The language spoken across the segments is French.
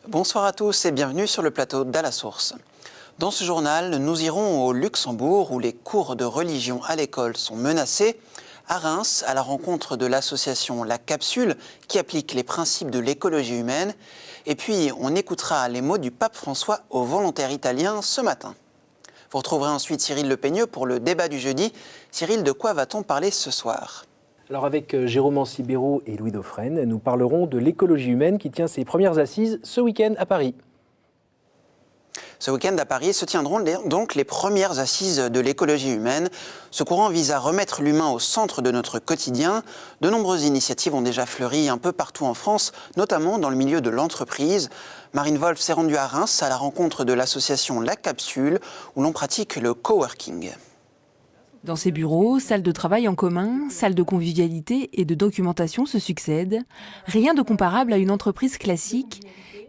Bonsoir à tous et bienvenue sur le plateau d'À la Source. Dans ce journal, nous irons au Luxembourg où les cours de religion à l'école sont menacés, à Reims à la rencontre de l'association La Capsule qui applique les principes de l'écologie humaine, et puis on écoutera les mots du pape François aux volontaires italiens ce matin. Vous retrouverez ensuite Cyril Le Peigneux pour le débat du jeudi. Cyril, de quoi va-t-on parler ce soir ? Alors avec Jérôme Ancibéraud et Louis Dauphren, nous parlerons de l'écologie humaine qui tient ses premières assises ce week-end à Paris. Ce week-end à Paris se tiendront donc les premières assises de l'écologie humaine. Ce courant vise à remettre l'humain au centre de notre quotidien. De nombreuses initiatives ont déjà fleuri un peu partout en France, notamment dans le milieu de l'entreprise. Marine Wolf s'est rendue à Reims à la rencontre de l'association La Capsule, où l'on pratique le coworking. Dans ces bureaux, salles de travail en commun, salles de convivialité et de documentation se succèdent. Rien de comparable à une entreprise classique.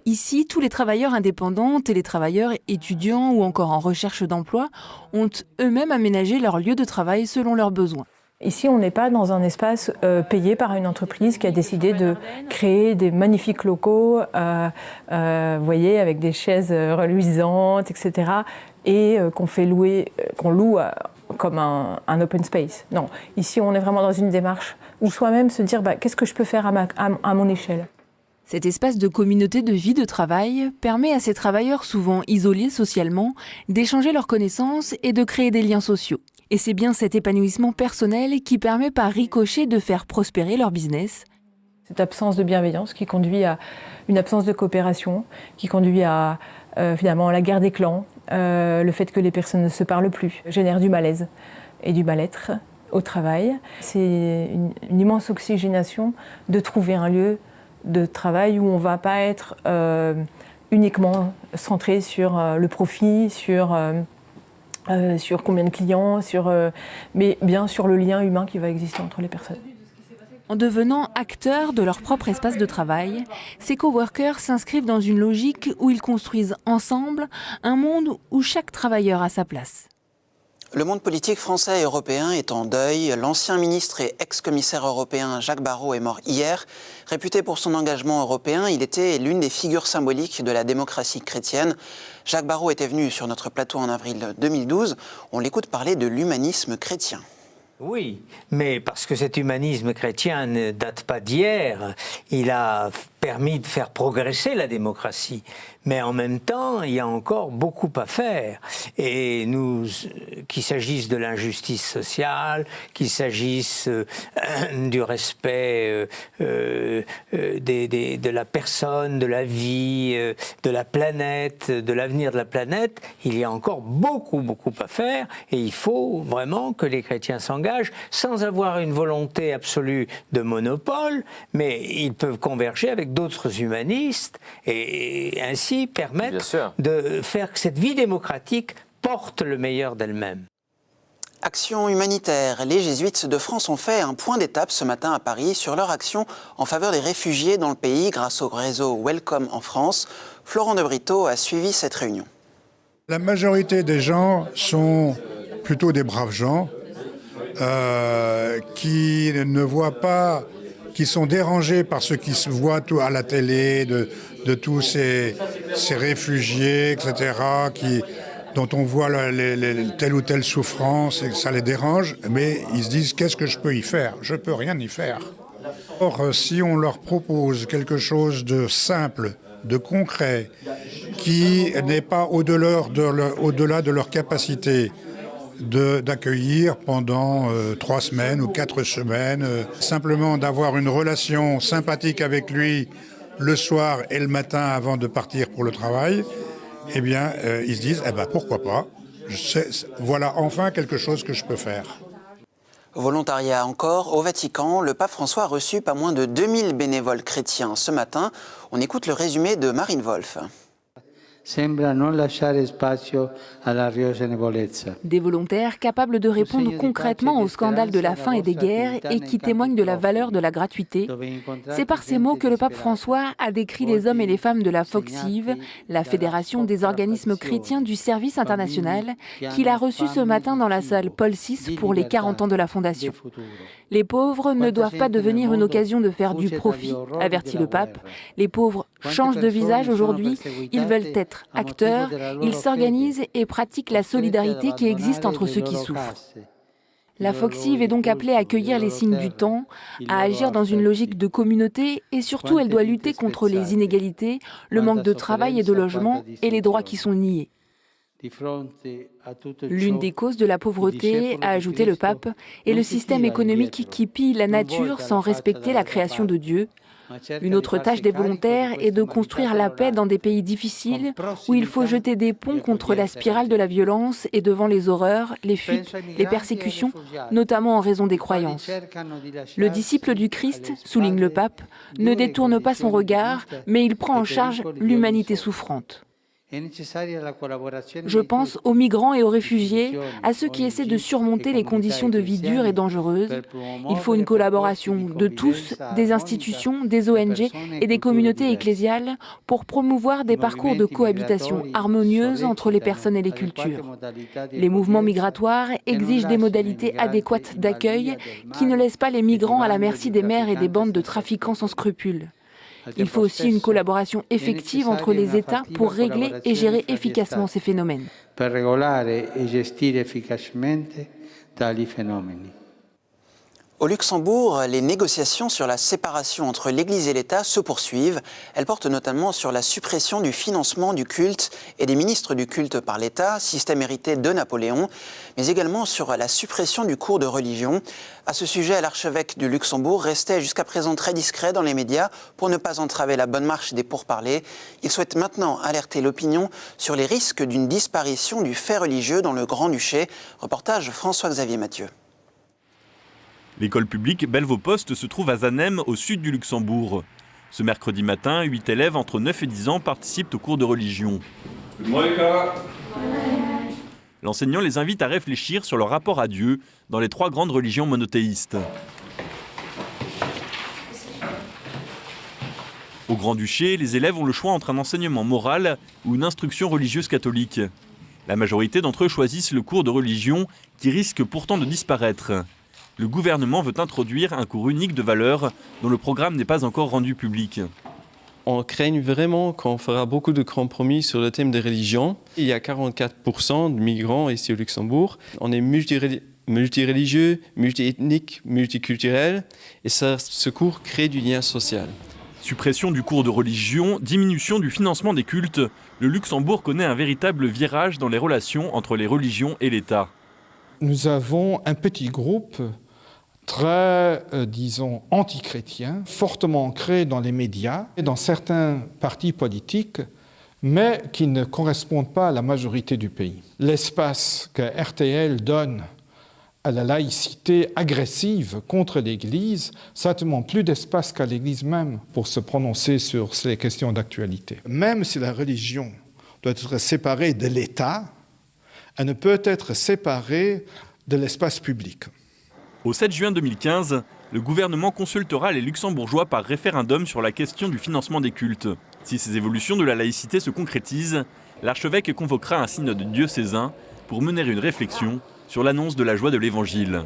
Ici, tous les travailleurs indépendants, télétravailleurs, étudiants ou encore en recherche d'emploi ont eux-mêmes aménagé leur lieu de travail selon leurs besoins. Ici, on n'est pas dans un espace payé par une entreprise qui a décidé de créer des magnifiques locaux, vous voyez, avec des chaises reluisantes, etc. Et qu'on loue comme un open space. Non, ici, on est vraiment dans une démarche où soi-même se dire qu'est-ce que je peux faire à mon échelle. Cet espace de communauté de vie de travail permet à ces travailleurs souvent isolés socialement d'échanger leurs connaissances et de créer des liens sociaux. Et c'est bien cet épanouissement personnel qui permet par ricochet de faire prospérer leur business. Cette absence de bienveillance qui conduit à une absence de coopération, qui conduit à finalement la guerre des clans, le fait que les personnes ne se parlent plus, génère du malaise et du mal-être au travail. C'est une immense oxygénation de trouver un lieu de travail où on ne va pas être uniquement centré sur le profit, sur combien de clients, mais bien sur le lien humain qui va exister entre les personnes. En devenant acteurs de leur propre espace de travail, ces coworkers s'inscrivent dans une logique où ils construisent ensemble un monde où chaque travailleur a sa place. Le monde politique français et européen est en deuil. L'ancien ministre et ex-commissaire européen Jacques Barrot est mort hier. Réputé pour son engagement européen, il était l'une des figures symboliques de la démocratie chrétienne. Jacques Barrot était venu sur notre plateau en avril 2012. On l'écoute parler de l'humanisme chrétien. Oui, mais parce que cet humanisme chrétien ne date pas d'hier, il a permis de faire progresser la démocratie. Mais en même temps, il y a encore beaucoup à faire. Et qu'il s'agisse de l'injustice sociale, qu'il s'agisse du respect de la personne, de la vie, de la planète, de l'avenir de la planète, il y a encore beaucoup à faire. Et il faut vraiment que les chrétiens s'engagent sans avoir une volonté absolue de monopole, mais ils peuvent converger avec d'autres humanistes et ainsi permettre de faire que cette vie démocratique porte le meilleur d'elle-même. Action humanitaire. Les jésuites de France ont fait un point d'étape ce matin à Paris sur leur action en faveur des réfugiés dans le pays grâce au réseau Welcome en France. Florent de Brito a suivi cette réunion. La majorité des gens sont plutôt des braves gens qui ne voient pas, qui sont dérangés par ce qui se voit à la télé, de tous ces réfugiés, etc., dont on voit telle ou telle souffrance et que ça les dérange, mais ils se disent qu'est-ce que je peux y faire ? Je ne peux rien y faire. Or, si on leur propose quelque chose de simple, de concret, qui n'est pas au-delà de leur capacité d'accueillir pendant 3 semaines ou 4 semaines, simplement d'avoir une relation sympathique avec lui le soir et le matin avant de partir pour le travail, eh bien, ils se disent, pourquoi pas, voilà enfin quelque chose que je peux faire. Volontariat encore, au Vatican, le pape François a reçu pas moins de 2000 bénévoles chrétiens ce matin. On écoute le résumé de Marine Wolf. sembra non lasciare spazio alla ragionevolezza. Des volontaires capables de répondre concrètement au scandale de la faim et des guerres et qui témoignent de la valeur de la gratuité. C'est par ces mots que le pape François a décrit les hommes et les femmes de la FOXIV, la Fédération des organismes chrétiens du service international, qu'il a reçu ce matin dans la salle Paul VI pour les 40 ans de la Fondation. Les pauvres ne doivent pas devenir une occasion de faire du profit, avertit le pape. Les pauvres changent de visage aujourd'hui, ils veulent être acteurs, ils s'organisent et pratiquent la solidarité qui existe entre ceux qui souffrent. La FOXIV est donc appelée à accueillir les signes du temps, à agir dans une logique de communauté et surtout elle doit lutter contre les inégalités, le manque de travail et de logement et les droits qui sont niés. L'une des causes de la pauvreté, a ajouté le pape, est le système économique qui pille la nature sans respecter la création de Dieu. Une autre tâche des volontaires est de construire la paix dans des pays difficiles où il faut jeter des ponts contre la spirale de la violence et devant les horreurs, les fuites, les persécutions, notamment en raison des croyances. Le disciple du Christ, souligne le pape, ne détourne pas son regard, mais il prend en charge l'humanité souffrante. Je pense aux migrants et aux réfugiés, à ceux qui essaient de surmonter les conditions de vie dures et dangereuses. Il faut une collaboration de tous, des institutions, des ONG et des communautés ecclésiales pour promouvoir des parcours de cohabitation harmonieuse entre les personnes et les cultures. Les mouvements migratoires exigent des modalités adéquates d'accueil qui ne laissent pas les migrants à la merci des mers et des bandes de trafiquants sans scrupules. Il faut aussi une collaboration effective entre les États pour régler et gérer efficacement ces phénomènes. Au Luxembourg, les négociations sur la séparation entre l'Église et l'État se poursuivent. Elles portent notamment sur la suppression du financement du culte et des ministres du culte par l'État, système hérité de Napoléon, mais également sur la suppression du cours de religion. À ce sujet, l'archevêque du Luxembourg restait jusqu'à présent très discret dans les médias pour ne pas entraver la bonne marche des pourparlers. Il souhaite maintenant alerter l'opinion sur les risques d'une disparition du fait religieux dans le Grand-Duché. Reportage François-Xavier Mathieu. L'école publique Belvaux-Post se trouve à Zanem, au sud du Luxembourg. Ce mercredi matin, 8 élèves entre 9 et 10 ans participent au cours de religion. L'enseignant les invite à réfléchir sur leur rapport à Dieu dans les 3 grandes religions monothéistes. Au Grand-Duché, les élèves ont le choix entre un enseignement moral ou une instruction religieuse catholique. La majorité d'entre eux choisissent le cours de religion qui risque pourtant de disparaître. Le gouvernement veut introduire un cours unique de valeurs dont le programme n'est pas encore rendu public. On craint vraiment qu'on fera beaucoup de compromis sur le thème des religions. Il y a 44% de migrants ici au Luxembourg. On est multireligieux, multiethnique, multiculturel et ce cours crée du lien social. Suppression du cours de religion, diminution du financement des cultes, le Luxembourg connaît un véritable virage dans les relations entre les religions et l'État. Nous avons un petit groupe très, anti-chrétien, fortement ancré dans les médias et dans certains partis politiques, mais qui ne correspondent pas à la majorité du pays. L'espace que RTL donne à la laïcité agressive contre l'Église, ça demande plus d'espace qu'à l'Église même pour se prononcer sur ces questions d'actualité. Même si la religion doit être séparée de l'État, elle ne peut être séparée de l'espace public. Au 7 juin 2015, le gouvernement consultera les Luxembourgeois par référendum sur la question du financement des cultes. Si ces évolutions de la laïcité se concrétisent, l'archevêque convoquera un synode diocésain pour mener une réflexion sur l'annonce de la joie de l'Évangile.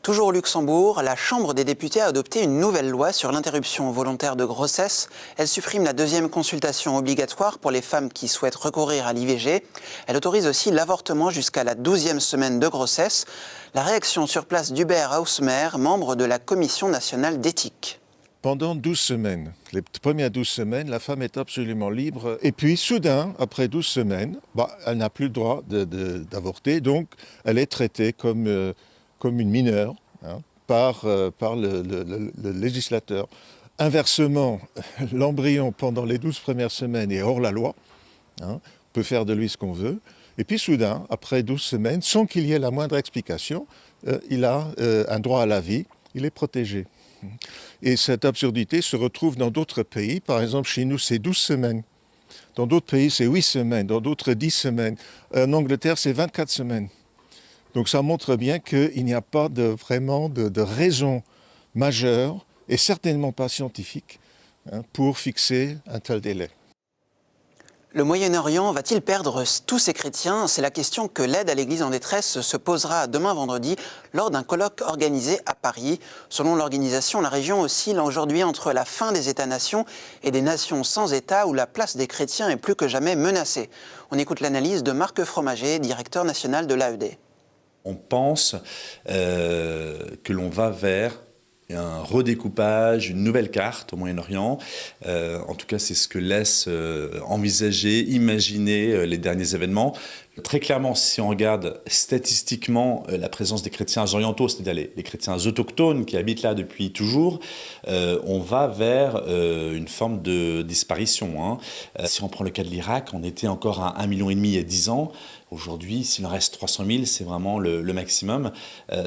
Toujours au Luxembourg, la Chambre des députés a adopté une nouvelle loi sur l'interruption volontaire de grossesse. Elle supprime la 2e consultation obligatoire pour les femmes qui souhaitent recourir à l'IVG. Elle autorise aussi l'avortement jusqu'à la 12e semaine de grossesse. La réaction sur place d'Hubert Hausmer, membre de la Commission nationale d'éthique. Pendant 12 semaines, les premières 12 semaines, la femme est absolument libre. Et puis soudain, après 12 semaines, elle n'a plus le droit d'avorter, donc elle est traitée comme une mineure par le législateur. Inversement, l'embryon pendant les 12 premières semaines est hors la loi, on peut faire de lui ce qu'on veut, et puis soudain, après 12 semaines, sans qu'il y ait la moindre explication, il a un droit à la vie, il est protégé. Et cette absurdité se retrouve dans d'autres pays. Par exemple, chez nous, c'est 12 semaines. Dans d'autres pays, c'est 8 semaines. Dans d'autres, 10 semaines. En Angleterre, c'est 24 semaines. Donc ça montre bien qu'il n'y a pas vraiment de raison majeure, et certainement pas scientifique, pour fixer un tel délai. Le Moyen-Orient va-t-il perdre tous ses chrétiens? C'est la question que l'aide à l'Église en détresse se posera demain vendredi lors d'un colloque organisé à Paris. Selon l'organisation, la région oscille aujourd'hui entre la fin des États-nations et des nations sans État où la place des chrétiens est plus que jamais menacée. On écoute l'analyse de Marc Fromager, directeur national de l'AED. On pense que l'on va vers un redécoupage, une nouvelle carte au Moyen-Orient. En tout cas, c'est ce que laissent envisager, imaginer les derniers événements. Très clairement, si on regarde statistiquement la présence des chrétiens orientaux, c'est-à-dire les chrétiens autochtones qui habitent là depuis toujours, on va vers une forme de disparition. Si on prend le cas de l'Irak, on était encore à 1,5 million il y a 10 ans. Aujourd'hui, s'il en reste 300 000, c'est vraiment le maximum.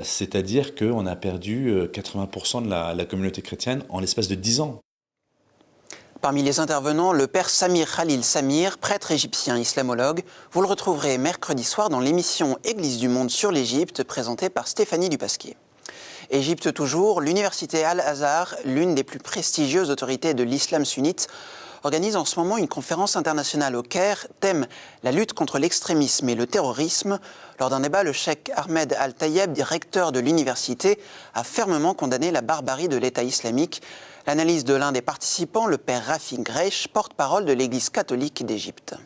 C'est-à-dire qu'on a perdu 80% de la communauté chrétienne en l'espace de 10 ans. Parmi les intervenants, le père Samir Khalil Samir, prêtre égyptien islamologue. Vous le retrouverez mercredi soir dans l'émission Église du monde sur l'Égypte, présentée par Stéphanie Dupasquier. Égypte toujours, l'université Al-Azhar, l'une des plus prestigieuses autorités de l'islam sunnite, organise en ce moment une conférence internationale au Caire, thème la lutte contre l'extrémisme et le terrorisme. Lors d'un débat, le cheikh Ahmed Al-Tayeb, directeur de l'université, a fermement condamné la barbarie de l'État islamique. L'analyse de l'un des participants, le père Rafi Greish, porte-parole de l'Église catholique d'Égypte.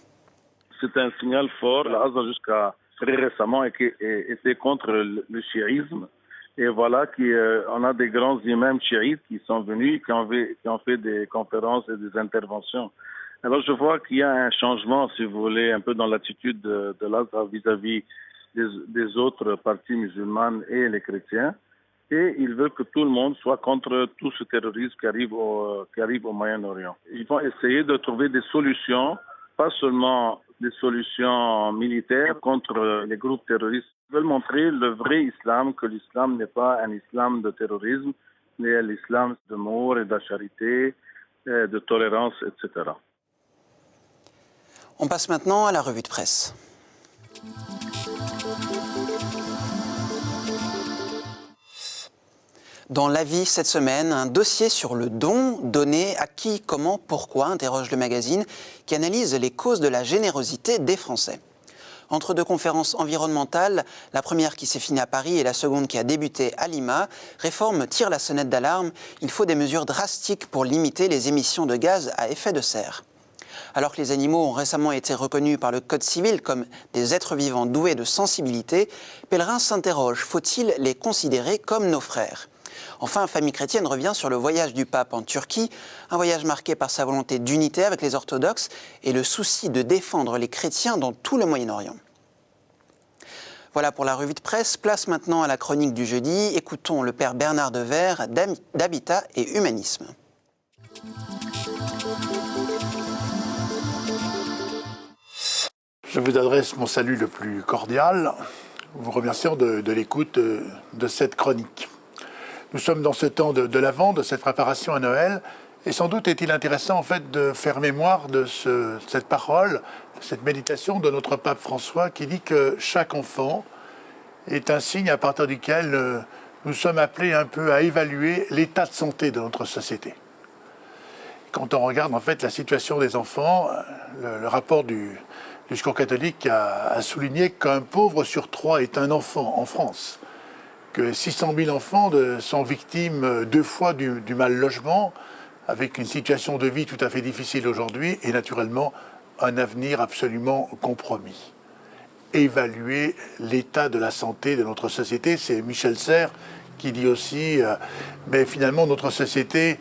C'est un signal fort. L'Azhar, jusqu'à très récemment, était contre le chiisme. Et voilà qu'on a des grands imams chiites qui sont venus, qui ont fait des conférences et des interventions. Alors je vois qu'il y a un changement, si vous voulez, un peu dans l'attitude de l'Azhar vis-à-vis des autres parties musulmanes et les chrétiens. Et ils veulent que tout le monde soit contre tout ce terrorisme qui arrive au Moyen-Orient. Ils vont essayer de trouver des solutions, pas seulement des solutions militaires contre les groupes terroristes. Ils veulent montrer le vrai islam, que l'islam n'est pas un islam de terrorisme, mais l'islam d'amour et de la charité, de tolérance, etc. On passe maintenant à la revue de presse. Dans La Vie cette semaine, un dossier sur le don, donné à qui, comment, pourquoi, interroge le magazine, qui analyse les causes de la générosité des Français. Entre deux conférences environnementales, la première qui s'est finie à Paris et la seconde qui a débuté à Lima, Réforme tire la sonnette d'alarme. Il faut des mesures drastiques pour limiter les émissions de gaz à effet de serre. Alors que les animaux ont récemment été reconnus par le Code civil comme des êtres vivants doués de sensibilité, Pèlerin s'interroge, faut-il les considérer comme nos frères ? Enfin, Famille chrétienne revient sur le voyage du pape en Turquie, un voyage marqué par sa volonté d'unité avec les orthodoxes et le souci de défendre les chrétiens dans tout le Moyen-Orient. Voilà pour la revue de presse. Place maintenant à la chronique du jeudi. Écoutons le père Bernard Devers d'Habitat et Humanisme. Je vous adresse mon salut le plus cordial, vous remerciant de l'écoute de cette chronique. Nous sommes dans ce temps de l'Avent, de cette préparation à Noël, et sans doute est-il intéressant en fait de faire mémoire de cette parole, de cette méditation de notre pape François qui dit que chaque enfant est un signe à partir duquel nous sommes appelés un peu à évaluer l'état de santé de notre société. Quand on regarde en fait la situation des enfants, le rapport du Secours catholique a souligné qu'un pauvre sur 3 est un enfant en France, que 600 000 enfants sont victimes 2 fois du mal logement, avec une situation de vie tout à fait difficile aujourd'hui et naturellement un avenir absolument compromis. Évaluer l'état de la santé de notre société, c'est Michel Serres qui dit aussi mais finalement notre société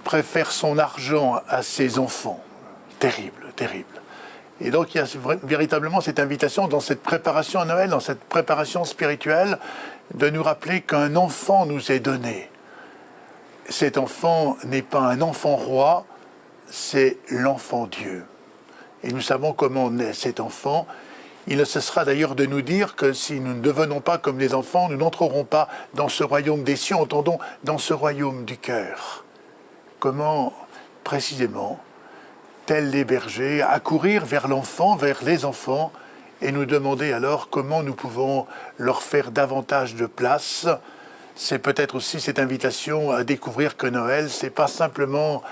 préfère son argent à ses enfants. Terrible, terrible. Et donc il y a véritablement cette invitation dans cette préparation à Noël, dans cette préparation spirituelle, de nous rappeler qu'un enfant nous est donné. Cet enfant n'est pas un enfant roi, c'est l'enfant Dieu. Et nous savons comment naît cet enfant. Il ne cessera d'ailleurs de nous dire que si nous ne devenons pas comme les enfants, nous n'entrerons pas dans ce royaume des cieux, entendons, dans ce royaume du cœur. Comment, précisément, tels les bergers, accourir vers l'enfant, vers les enfants, et nous demander alors comment nous pouvons leur faire davantage de place. C'est peut-être aussi cette invitation à découvrir que Noël, c'est pas simplement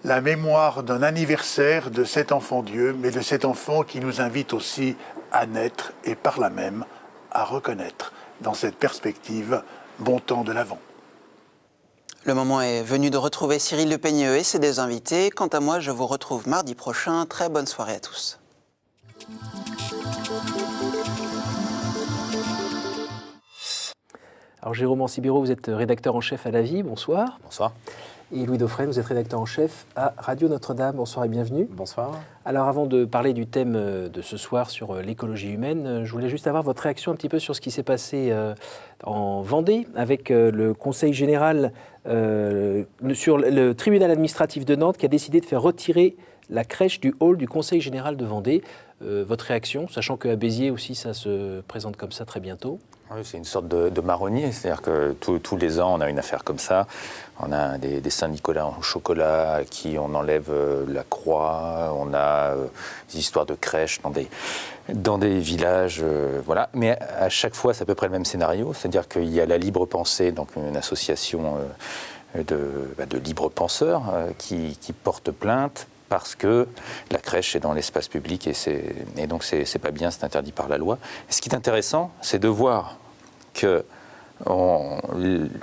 la mémoire d'un anniversaire de cet enfant Dieu, mais de cet enfant qui nous invite aussi à naître et par là même à reconnaître dans cette perspective bon temps de l'Avent. Le moment est venu de retrouver Cyril Le Peigneux et ses deux invités. Quant à moi, je vous retrouve mardi prochain. Très bonne soirée à tous. Alors Jérôme Ancibiro, vous êtes rédacteur en chef à La Vie, bonsoir. Bonsoir. Et Louis Dauphren, vous êtes rédacteur en chef à Radio Notre-Dame, bonsoir et bienvenue. Bonsoir. Alors avant de parler du thème de ce soir sur l'écologie humaine, je voulais juste avoir votre réaction un petit peu sur ce qui s'est passé en Vendée avec le Conseil général sur le tribunal administratif de Nantes qui a décidé de faire retirer la crèche du hall du Conseil général de Vendée. Votre réaction, sachant qu'à Béziers aussi ça se présente comme ça très bientôt? Oui, c'est une sorte de marronnier, c'est-à-dire que tous les ans on a une affaire comme ça. On a des Saint-Nicolas en chocolat à qui on enlève la croix, on a des histoires de crèches dans des villages, voilà. Mais à chaque fois c'est à peu près le même scénario, c'est-à-dire qu'il y a la Libre Pensée, donc une association de libres penseurs qui porte plainte parce que la crèche est dans l'espace public et donc c'est pas bien, c'est interdit par la loi. Et ce qui est intéressant, c'est de voir que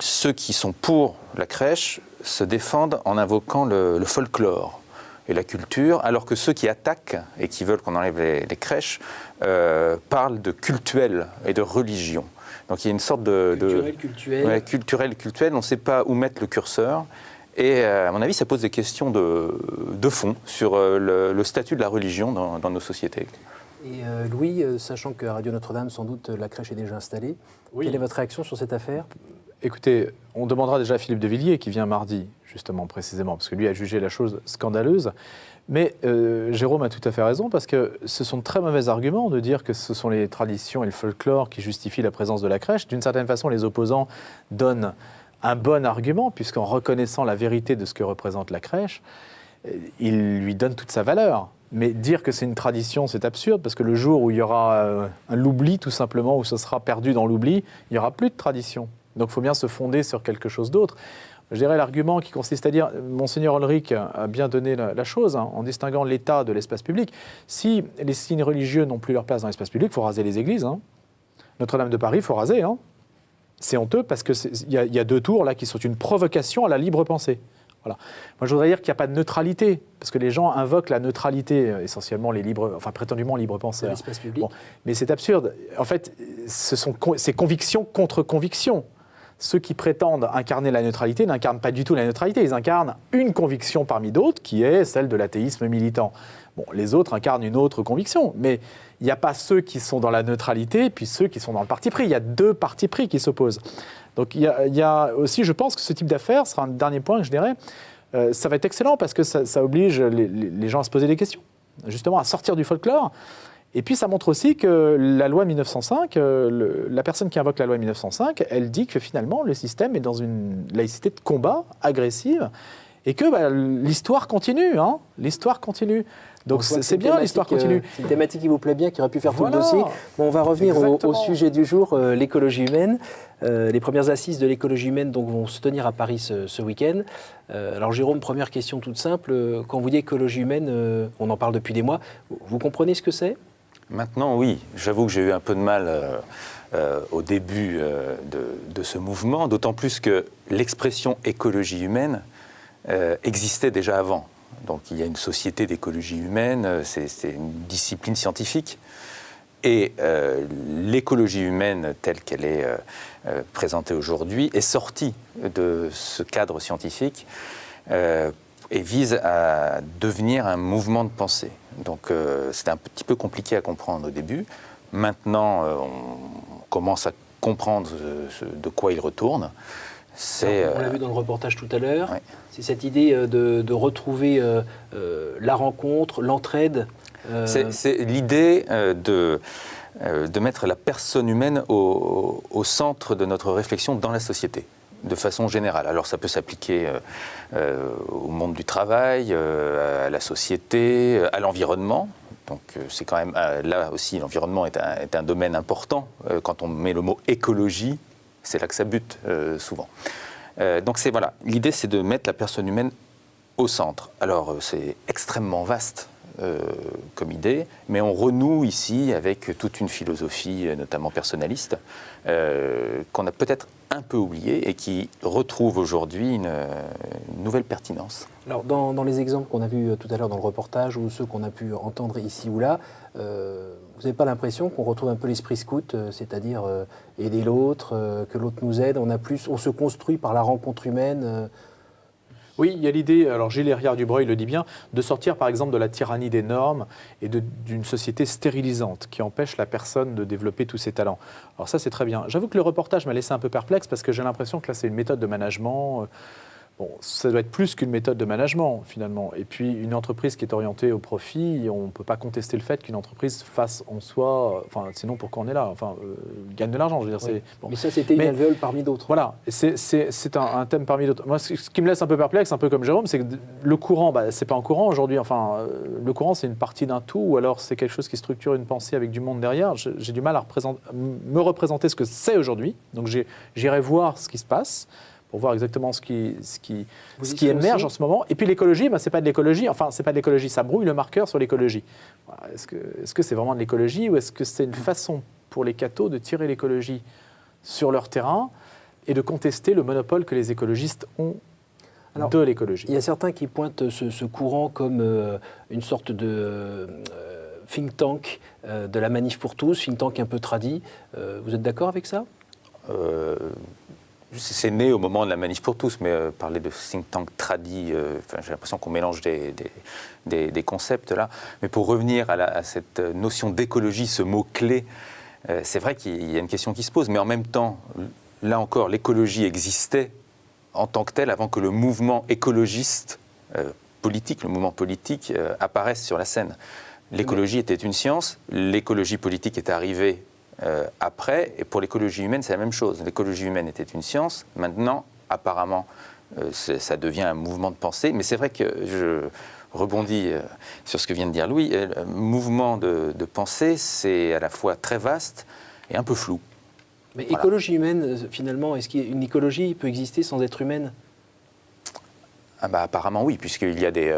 ceux qui sont pour la crèche se défendent en invoquant le folklore et la culture, alors que ceux qui attaquent et qui veulent qu'on enlève les crèches parlent de cultuel et de religion. Donc il y a une sorte culturel, on ne sait pas où mettre le curseur. Et à mon avis, ça pose des questions de fond sur le statut de la religion dans nos sociétés. Et Louis, sachant qu'à Radio Notre-Dame, sans doute, la crèche est déjà installée, quelle est votre réaction sur cette affaire? Écoutez, on demandera déjà à Philippe de Villiers, qui vient mardi, justement, précisément, parce que lui a jugé la chose scandaleuse. Mais Jérôme a tout à fait raison, parce que ce sont de très mauvais arguments de dire que ce sont les traditions et le folklore qui justifient la présence de la crèche. D'une certaine façon, les opposants donnent un bon argument, puisqu'en reconnaissant la vérité de ce que représente la crèche, il lui donne toute sa valeur. Mais dire que c'est une tradition, c'est absurde, parce que le jour où il y aura l'oubli, tout simplement, où ce sera perdu dans l'oubli, il n'y aura plus de tradition. Donc il faut bien se fonder sur quelque chose d'autre. Je dirais l'argument qui consiste à dire, Monseigneur Ulrich a bien donné la chose, en distinguant l'État de l'espace public. Si les signes religieux n'ont plus leur place dans l'espace public, il faut raser les églises. Notre-Dame de Paris, il faut raser. C'est honteux parce qu'il y a deux tours là qui sont une provocation à la libre pensée. Voilà. Moi, je voudrais dire qu'il n'y a pas de neutralité, parce que les gens invoquent la neutralité, essentiellement prétendument libres penseurs. L'espace public. Bon, mais c'est absurde. En fait, c'est conviction contre conviction. Ceux qui prétendent incarner la neutralité n'incarnent pas du tout la neutralité. Ils incarnent une conviction parmi d'autres, qui est celle de l'athéisme militant. Bon, les autres incarnent une autre conviction, mais il n'y a pas ceux qui sont dans la neutralité, puis ceux qui sont dans le parti pris. Il y a deux partis pris qui s'opposent. Donc il y a aussi, je pense que ce type d'affaires, ce sera un dernier point que je dirais, ça va être excellent parce que ça oblige les gens à se poser des questions, justement à sortir du folklore. Et puis ça montre aussi que la loi 1905, la personne qui invoque la loi 1905, elle dit que finalement le système est dans une laïcité de combat agressive et que l'histoire continue, l'histoire continue. Donc c'est bien, l'histoire continue. C'est une thématique qui vous plaît bien, qui aurait pu faire tout le dossier. Bon, on va revenir au sujet du jour, l'écologie humaine. Les premières assises de l'écologie humaine donc, vont se tenir à Paris ce week-end. Alors Jérôme, première question toute simple. Quand vous dites écologie humaine, on en parle depuis des mois. Vous comprenez ce que c'est ? Maintenant, oui. J'avoue que j'ai eu un peu de mal au début de ce mouvement, d'autant plus que l'expression écologie humaine existait déjà avant. Donc il y a une société d'écologie humaine, c'est une discipline scientifique. Et l'écologie humaine telle qu'elle est présentée aujourd'hui est sortie de ce cadre scientifique et vise à devenir un mouvement de pensée. Donc c'était un petit peu compliqué à comprendre au début. Maintenant, on commence à comprendre de quoi il retourne. On l'a vu dans le reportage tout à l'heure. Ouais. C'est cette idée de retrouver la rencontre, l'entraide C'est l'idée de mettre la personne humaine au centre de notre réflexion dans la société, de façon générale. Alors ça peut s'appliquer au monde du travail, à la société, à l'environnement. Donc c'est quand même, là aussi, l'environnement est un domaine important. Quand on met le mot écologie, c'est là que ça bute souvent. Donc voilà, l'idée c'est de mettre la personne humaine au centre. Alors c'est extrêmement vaste comme idée, mais on renoue ici avec toute une philosophie, notamment personnaliste, qu'on a peut-être un peu oubliée et qui retrouve aujourd'hui une nouvelle pertinence. Alors, dans les exemples qu'on a vus tout à l'heure dans le reportage ou ceux qu'on a pu entendre ici ou là, vous n'avez pas l'impression qu'on retrouve un peu l'esprit scout, c'est-à-dire aider l'autre, que l'autre nous aide, on se construit par la rencontre humaine Oui, il y a l'idée, alors Gilles Herriard-Dubreuil le dit bien, de sortir par exemple de la tyrannie des normes et d'une société stérilisante qui empêche la personne de développer tous ses talents. Alors ça, c'est très bien. J'avoue que le reportage m'a laissé un peu perplexe parce que j'ai l'impression que là, c'est une méthode de management. Bon, ça doit être plus qu'une méthode de management, finalement. Et puis, une entreprise qui est orientée au profit, on ne peut pas contester le fait qu'une entreprise fasse en soi... Enfin, sinon, pourquoi on est là? Enfin, gagne de l'argent, je veux dire. Oui. Bon. Mais ça, c'était une alvéole parmi d'autres. Voilà, c'est un thème parmi d'autres. Moi, ce qui me laisse un peu perplexe, un peu comme Jérôme, c'est que le courant, c'est pas un courant aujourd'hui. Enfin, le courant, c'est une partie d'un tout, ou alors c'est quelque chose qui structure une pensée avec du monde derrière. J'ai du mal à me représenter ce que c'est aujourd'hui. Donc, j'irai voir ce qui se passe, pour voir exactement ce qui émerge en ce moment. Et puis l'écologie, c'est pas de l'écologie. Enfin, c'est pas de l'écologie, ça brouille le marqueur sur l'écologie. Voilà. Est-ce que c'est vraiment de l'écologie ou est-ce que c'est une façon pour les cathos de tirer l'écologie sur leur terrain et de contester le monopole que les écologistes ont de l'écologie? Il y a certains qui pointent ce courant comme une sorte de think tank de la manif pour tous, think tank un peu tradit. Vous êtes d'accord avec ça? C'est né au moment de la manif pour tous, mais parler de think tank tradit, j'ai l'impression qu'on mélange des concepts là. Mais pour revenir à cette notion d'écologie, ce mot-clé, c'est vrai qu'il y a une question qui se pose, mais en même temps, là encore, l'écologie existait en tant que telle avant que le mouvement écologiste politique, le mouvement politique apparaisse sur la scène. L'écologie était une science, l'écologie politique est arrivée après, et pour l'écologie humaine, c'est la même chose. L'écologie humaine était une science, maintenant, apparemment, ça devient un mouvement de pensée, mais c'est vrai que je rebondis sur ce que vient de dire Louis, le mouvement de pensée, c'est à la fois très vaste et un peu flou. Mais voilà. Écologie humaine, finalement, est-ce qu'une écologie peut exister sans être humaine ? Apparemment oui, puisqu'il y a des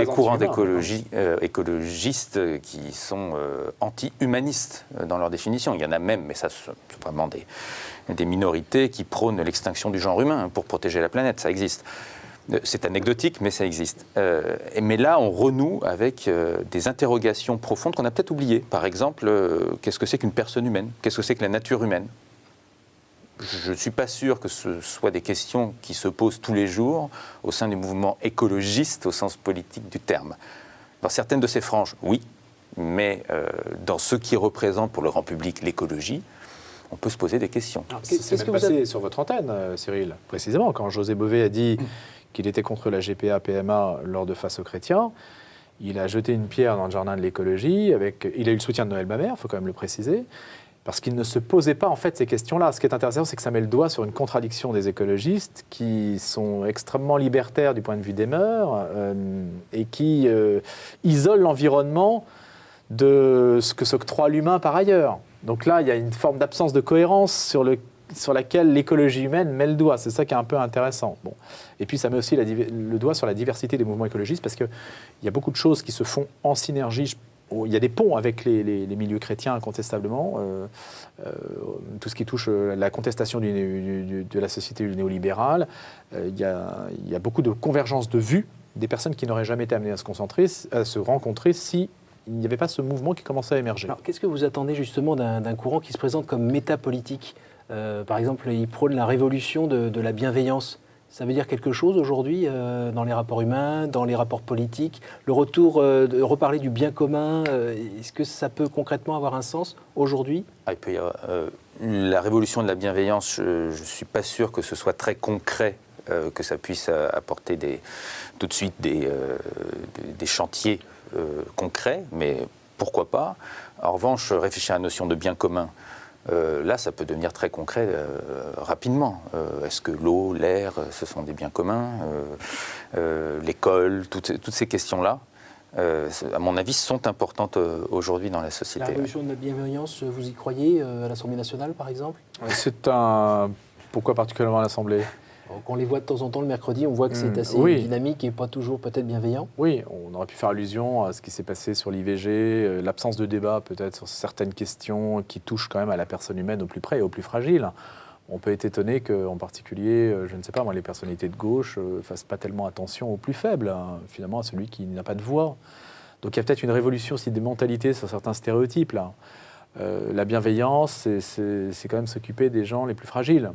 courants d'écologie écologistes qui sont anti-humanistes dans leur définition. Il y en a même, mais ça c'est vraiment des minorités qui prônent l'extinction du genre humain pour protéger la planète, ça existe. C'est anecdotique, mais ça existe. Mais là, on renoue avec des interrogations profondes qu'on a peut-être oubliées. Par exemple, qu'est-ce que c'est qu'une personne humaine? Qu'est-ce que c'est que la nature humaine? Je ne suis pas sûr que ce soit des questions qui se posent tous les jours au sein du mouvement écologiste au sens politique du terme. Dans certaines de ces franges, oui, mais dans ce qui représente pour le grand public l'écologie, on peut se poser des questions. C'est même passé sur votre antenne, Cyril, précisément, quand José Bové a dit qu'il était contre la GPA-PMA lors de Face aux chrétiens. Il a jeté une pierre dans le jardin de l'écologie, il a eu le soutien de Noël Mamère, il faut quand même le préciser, parce qu'il ne se posait pas en fait ces questions-là. Ce qui est intéressant, c'est que ça met le doigt sur une contradiction des écologistes qui sont extrêmement libertaires du point de vue des mœurs et qui isolent l'environnement de ce que s'octroie l'humain par ailleurs. Donc là, il y a une forme d'absence de cohérence sur laquelle l'écologie humaine met le doigt. C'est ça qui est un peu intéressant. Bon. Et puis ça met aussi le doigt sur la diversité des mouvements écologistes parce qu'il y a beaucoup de choses qui se font en synergie. Il y a des ponts avec les milieux chrétiens, incontestablement. Tout ce qui touche la contestation de la société néolibérale. Il y a beaucoup de convergences de vues des personnes qui n'auraient jamais été amenées à se rencontrer si il n'y avait pas ce mouvement qui commençait à émerger. Alors, qu'est-ce que vous attendez justement d'un courant qui se présente comme métapolitique ? Par exemple, il prône la révolution de la bienveillance. Ça veut dire quelque chose aujourd'hui dans les rapports humains, dans les rapports politiques? Le retour de reparler du bien commun, est-ce que ça peut concrètement avoir un sens aujourd'hui? Il peut y avoir, la révolution de la bienveillance, je ne suis pas sûr que ce soit très concret que ça puisse apporter tout de suite des chantiers concrets, mais pourquoi pas. En revanche, réfléchir à la notion de bien commun, là, ça peut devenir très concret rapidement. Est-ce que l'eau, l'air, ce sont des biens communs, l'école, toutes ces questions-là, à mon avis, sont importantes aujourd'hui dans la société. La révolution de la bienveillance, vous y croyez à l'Assemblée nationale, par exemple? Pourquoi particulièrement à l'Assemblée? Quand on les voit de temps en temps le mercredi, on voit que c'est assez dynamique et pas toujours peut-être bienveillant. Oui, on aurait pu faire allusion à ce qui s'est passé sur l'IVG, l'absence de débat peut-être sur certaines questions qui touchent quand même à la personne humaine au plus près et au plus fragile. On peut être étonné qu'en particulier, je ne sais pas moi, les personnalités de gauche ne fassent pas tellement attention aux plus faibles, finalement à celui qui n'a pas de voix. Donc il y a peut-être une révolution aussi des mentalités sur certains stéréotypes là. La bienveillance, c'est quand même s'occuper des gens les plus fragiles.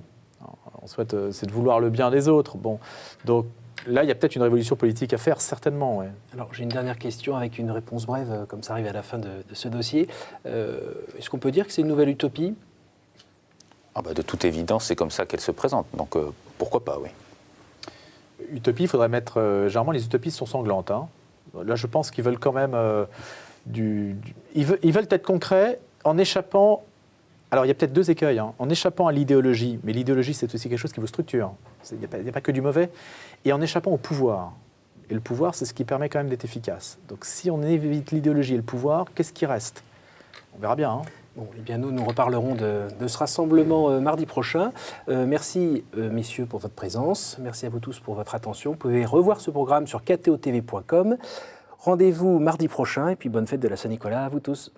On souhaite, c'est de vouloir le bien des autres. Bon, donc là, il y a peut-être une révolution politique à faire, certainement. Ouais. Alors, j'ai une dernière question avec une réponse brève, comme ça arrive à la fin de ce dossier. Est-ce qu'on peut dire que c'est une nouvelle utopie? De toute évidence, c'est comme ça qu'elle se présente. Donc, pourquoi pas, oui. Utopie, il faudrait mettre... généralement, les utopies sont sanglantes. Hein. Là, je pense qu'ils veulent quand même... Ils veulent être concrets en échappant... Alors, il y a peut-être deux écueils. Hein. En échappant à l'idéologie, mais l'idéologie, c'est aussi quelque chose qui vous structure. Il n'y a pas que du mauvais. Et en échappant au pouvoir. Et le pouvoir, c'est ce qui permet quand même d'être efficace. Donc, si on évite l'idéologie et le pouvoir, qu'est-ce qui reste? On verra bien. Hein. Bon, eh bien, nous reparlerons de ce rassemblement mardi prochain. Merci, messieurs, pour votre présence. Merci à vous tous pour votre attention. Vous pouvez revoir ce programme sur ktotv.com. Rendez-vous mardi prochain et puis bonne fête de la Saint-Nicolas à vous tous.